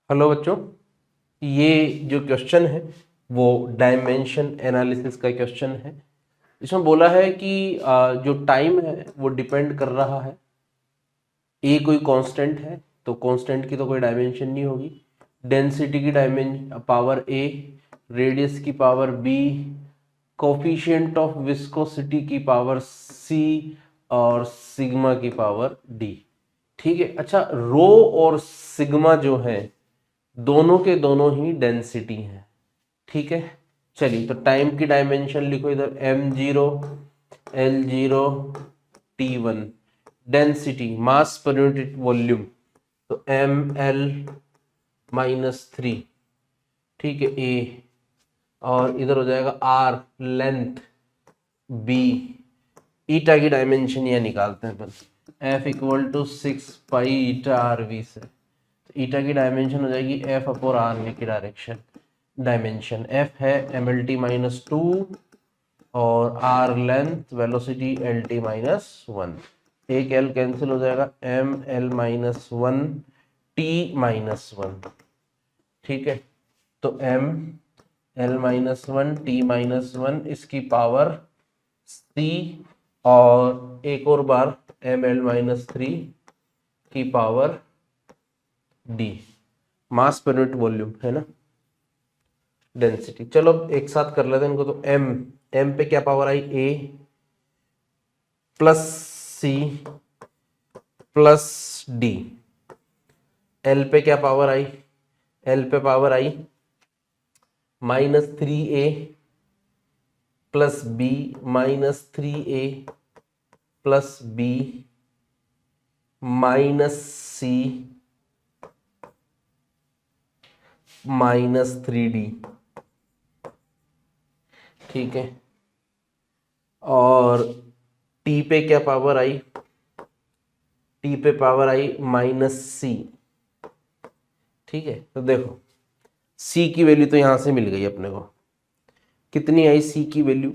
Hello बच्चों, ये जो क्वेश्चन है वो डायमेंशन एनालिसिस का क्वेश्चन है। इसमें बोला है कि जो टाइम है वो डिपेंड कर रहा है, ए कोई कांस्टेंट है तो कांस्टेंट की तो कोई डायमेंशन नहीं होगी। डेंसिटी की डायमेंशन पावर ए, रेडियस की power B, coefficient of viscosity की पावर सी और सिग्मा की पावर डी। ठीक है। अच्छा, रो और सिग्मा जो है दोनों के दोनों ही डेंसिटी है। ठीक है। चलिए, तो टाइम की डायमेंशन लिखो इधर, m0 l0 t1। Density mass per unit volume, तो ml-3। ठीक है, a। और इधर हो जाएगा r लेंथ, b। ईटा की डायमेंशन यह निकालते हैं अपन, f equal to 6 pi eta R V से। तो ईटा की डायमेंशन हो जाएगी f अपॉन आर वी की डायरेक्शन डायमेंशन। f है mlt-2 और r लेंथ वेलोसिटी lt-1। एक l कैंसिल हो जाएगा, ml-1 t-1। ठीक है, तो ml-1 t-1 इसकी पावर c और एक और बार ml-3 की पावर d। मास पर यूनिट वॉल्यूम है ना, डेंसिटी। चलो अब एक साथ कर लेते हैं इनको। तो m पे क्या power I, a plus c plus d। l पे क्या पावर आई, l पे पावर आई -3a plus b -3a plus b minus c -3d। ठीक है। और t पे क्या पावर आई, t पे पावर आई -c। ठीक है, तो देखो c की वैल्यू तो यहां से मिल गई अपने को। कितनी आई c की वैल्यू,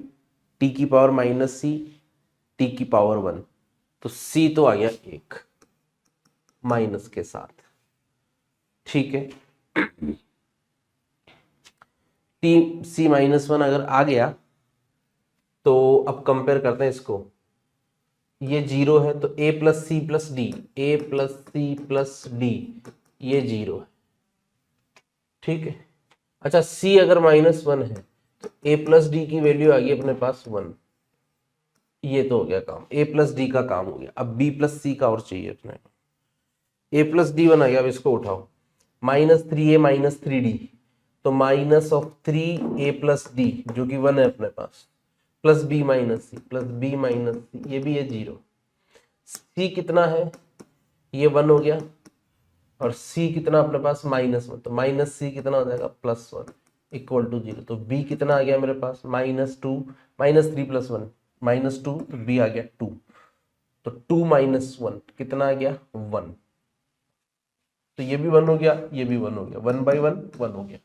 t की पावर -c, t की पावर 1। तो c तो आ गया 1 माइनस के साथ। ठीक है, c -1 अगर आ गया तो अब कंपेयर करते हैं इसको। ये 0 है तो a plus C plus D, a plus C plus D, ये 0 है। ठीक है। अच्छा, c अगर -1 है तो a प्लस डी की वैल्यू आ गई अपने पास 1। ये तो हो गया काम, a प्लस डी का काम हो गया। अब b प्लस सी का और चाहिए अपने को। a प्लस डी बना गया, अब इसको उठाओ, -3a -3d, तो -3a प्लस डी जो कि 1 है अपने पास, plus b minus c plus b minus c, ये भी है 0। c कितना है, ये 1 हो गया, और c कितना अपने पास -1, तो माइनस सी कितना हो जाएगा, +1 इक्वल टू 0। तो b कितना आ गया मेरे पास, -2 -3 + 1 -2, तो b आ गया 2। तो 2 - 1 कितना आ गया, 1। तो ये भी 1 हो गया, ये भी 1 हो गया, 1/1 1 हो गया।